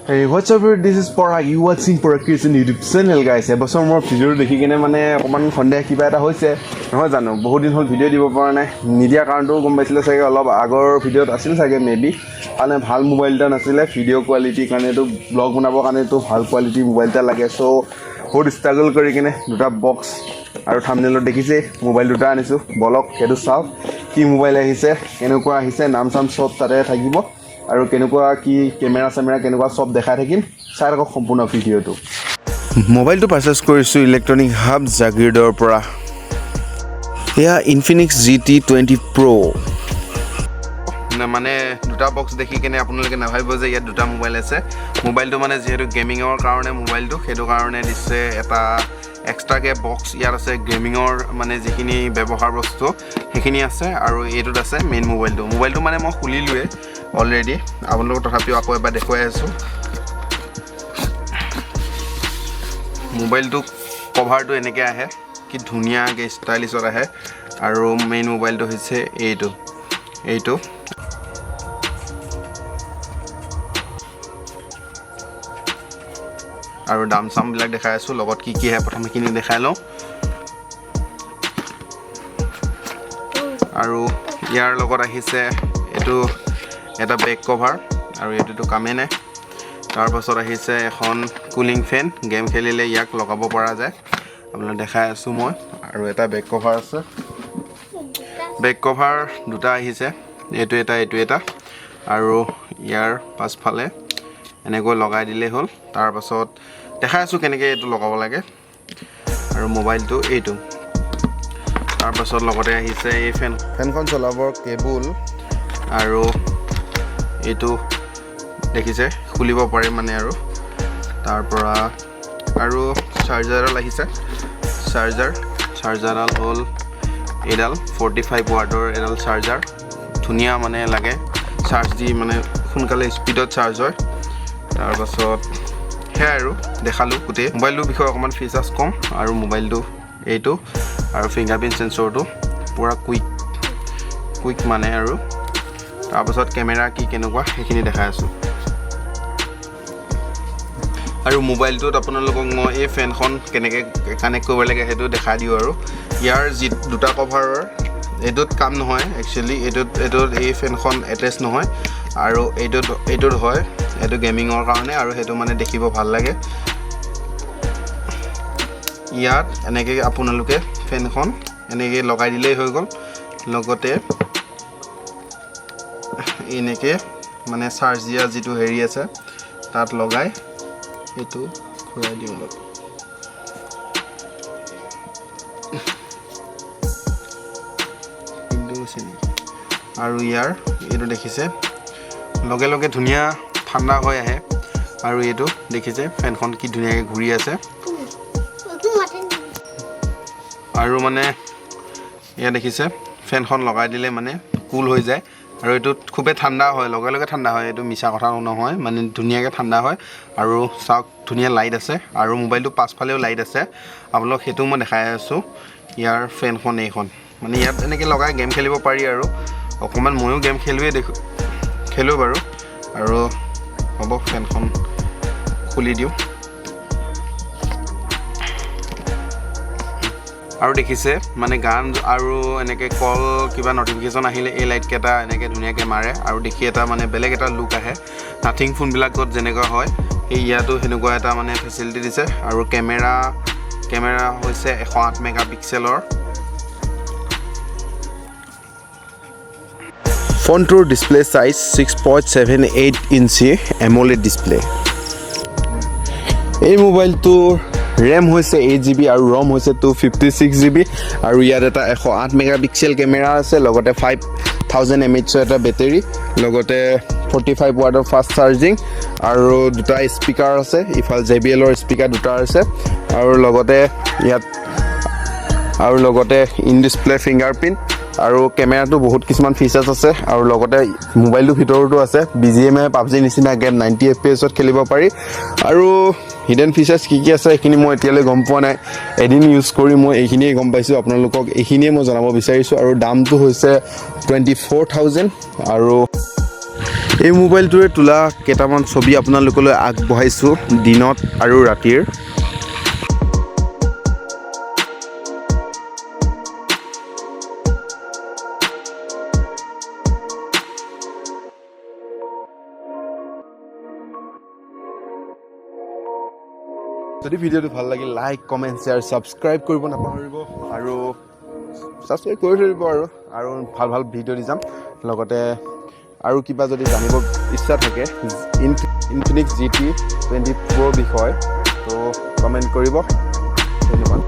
Hey, what's up? This is Parag. You watching Parag Creation YouTube channel, guys. এবছৰ মোৰ video দেখি কিনে মানে অকমান সন্দেহ কিবা এটা হৈছে নহয় জানো বহুত দিন হল ভিডিঅ দিব পৰা নাই নিদিয়া কাৰণটো গম পাইছিলে চাগে অলপ আগৰ ভিডিঅত আছিল চাগে মেবি মানে ভাল মোবাইল এটা নাছিলে ভিডিঅ কোৱালিটি কাৰণেটো ব্লগ বনাবৰ কাৰণেটো ভাল কোৱালিটি মোবাইল এটা লাগে সো বহুত ষ্ট্ৰাগল কৰি কিনে দুটা বক্স আৰু থাম্বনেলত দেখিছে মোবাইল দুটা আনিছো বলক হেতু চাও কি মোবাইল আহিছে কেনেকুৱা আহিছে নাম চাম সব তাতে থাকিব আৰু কেনেকুৱা কি কেমেৰা কেনেকুৱা সব দেখাই থাকিম চাই ৰাখক সম্পূৰ্ণ ভিডিঅটো মোবাইলটো পাৰচেজ কৰিছো ইলেক্ট্ৰনিক হাব জাগিৰডৰ পৰা এয়া INFINIX GT20 PRO না মানে দুটা বক্স দেখি কেনে আপোনালোকে নাভাবিব যে ইয়াত দুটা মোবাইল আছে মোবাইলটো মানে যেহেতু গেমিংৰ কাৰণে মোবাইলটো হেতু কাৰণে দিছে এটা এক্সট্ৰা কে বক্স ইয়াৰ আছে গেমিংৰ মানে যিখিনি ব্যৱহাৰ বস্তু হেখিনি আছে আৰু এটোত আছে মেইন মোবাইলটো মানে মই খুলিলুৱে অলৰেডি আপোনালোক তথাপিও আকৌ এবাৰ দেখুৱাই আছো মোবাইলটো কভাৰটো এনেকৈ আহে কি ধুনীয়াকৈ ষ্টাইলিছত আহে আৰু মেইন মোবাইলটো হৈছে এইটো আৰু দাম চাম বিলাক দেখাই আছো লগত কি কি হে প্ৰথমে কিনি দেখাই লওঁ আৰু ইয়াৰ লগত আহিছে এটো এটা বেক কভাৰ আৰু এটোটো কামে নাই তাৰ পাছত আহিছে এখন কুলিং ফেন গেম খেলিলে ইয়াক লগাব পৰা যায় আপোনাক দেখাই আছো মই আৰু এটা বেক কভাৰ আছে বেক কভাৰ দুটা আহিছে এটো এটা আৰু ইয়াৰ পাছফালে এনেকৈ লগাই দিলে হ'ল তাৰ পাছত দেখাই আছো কেনেকৈ এটো লগাব লাগে আৰু মোবাইলটো এইটো তাৰ পাছত লগতে আহিছে এই ফেনখন চলাবৰ কেবল আৰু এইটো দেখিছে খুলিব পাৰে মানে আৰু তাৰ পৰা আৰু চাৰ্জাৰডাল আহিছে চাৰ্জাৰডাল হ'ল এডাল 45 ওৱাটৰ এডাল চাৰ্জাৰ ধুনীয়া মানে লাগে চাৰ্জ দি মানে সোনকালে স্পিডত চাৰ্জ হয় তাৰ পাছত হে আৰু দেখালো গুটে মোবাইলটোৰ বিষয়ে অকমান ফিচাৰ্স কম আৰু মোবাইলটো এইটো আৰু ফিংগাৰপ্ৰিন্ট সেন্সৰটো পুৰা কুইক মানে আৰু তাৰ পাছত কেমেৰা কি কেনেকুৱা হেখিনি দেখাই আছো আৰু মোবাইলটোত আপোনালোকক মই এই ফেনখন কেনেকৈ কানেক্ট কৰিব লাগে হেতু দেখাই দিও আৰু ইয়াৰ যি দুটা কভাৰৰ এটোত কাম নহয় একচুয়ালি এটোত এই ফেনখন এটাচ নহয় আৰু এটোত হয় এটো গেমিংৰ কাৰণে আৰু হেতু মানে দেখিব ভাল লাগে ইয়াত এনেকৈ আপোনালোকে ফেনখন এনেকৈ লগাই দিলেই হৈ গ'ল লগতে এনেকৈ মানে চাৰ্জ দিয়া যিটো হেৰি আছে তাত লগাই এটো ঘূৰাই দিওঁ আৰু ইয়াৰ এটো দেখিছে লগে লগে ধুনীয়া ঠাণ্ডা হৈ আহে আৰু এটো দেখিছে ফেনখন কি ধুনীয়াকৈ ঘূৰি আছে আৰু মানে ইয়া দেখিছে ফেনখন লগাই দিলে মানে কুল হৈ যায় আৰু এটো খুবে ঠাণ্ডা হয় লগে লগে ঠাণ্ডা হয় এটো মিছা কথা নহয় মানে ধুনীয়াকৈ ঠাণ্ডা হয় আৰু চাওক ধুনীয়া লাইট আছে আৰু মোবাইলটো পাছফালেও লাইট আছে আপোনালোক হেতু মই দেখাই আছো ইয়াৰ ফেনখন এইখন মানে ইয়াত এনেকৈ লগাই গেম খেলিব পাৰি আৰু অকমান ময়ো গেম খেলো বাৰু আৰু হ'ব ফেনখন খুলি দিও আৰু দেখিছে মানে গান আৰু এনেকৈ কল কিবা নটিফিকেশন আহিলে এই লাইট কেটা এনেকৈ ধুনীয়াকৈ মাৰে আৰু দেখি এটা মানে বেলেগ এটা লুক আহে নাথিং ফোন বিলাকত যেনেকুৱা হয় এই ইয়াতো হেনেকুৱা এটা মানে ফেসিলিটি দিছে আৰু কেমেৰা হৈছে 108 মেগাপিক্সেলৰ ফোনটোৰ display size 6.78 inch AMOLED display এই মোবাইলটোৰ RAM হৈছে 8GB আৰু ROM হৈছে 256GB আৰু ইয়াত এটা 108 মেগাপিক্সেল কেমেৰা আছে লগতে 5000 mAh এটা বেটাৰী লগতে 45 ওয়াটৰ ফাষ্ট চাৰ্জিং আৰু দুটা স্পিকাৰ আছে ইফাল JBLৰ স্পিকাৰ দুটা আছে আৰু লগতে ইন ডিসপ্লে ফিংগাৰপ্ৰিন্ট আৰু কেমেৰাটো বহুত কিছুমান ফিচাৰ্স আছে আৰু লগতে মোবাইলটো ভিতৰতো আছে BGMI PUBG নিচিনা গেম 90 FPS ত খেলিব পাৰি আৰু হিডেন ফিচাৰ্স কি আছে এখিনি মই এতিয়ালৈ গম পোৱা নাই এদিন ইউজ কৰি মই এইখিনিয়ে গম পাইছো আপোনালোকক এইখিনিয়ে মই জনাব বিচাৰিছো আৰু দামটো হৈছে 24000 আৰু এই মোবাইলটোৰে তোলা কেইটামান ছবি আপোনালোকলৈ আগবঢ়াইছোঁ দিনত আৰু ৰাতিৰ। যদি ভিডিঅ'টো ভাল লাগিল লাইক কমেণ্ট শ্বেয়াৰ ছাবস্ক্ৰাইব কৰিব নাপাহৰিব আৰু ছাবস্ক্ৰাইব কৰি থৈ দিব আৰু ভাল ভাল ভিডিঅ' দি যাম। লগতে আৰু কিবা যদি জানিব ইচ্ছা থাকে ইনফিনিক্স GT20 Pro বিষয় তো কমেণ্ট কৰিব। ধন্যবাদ।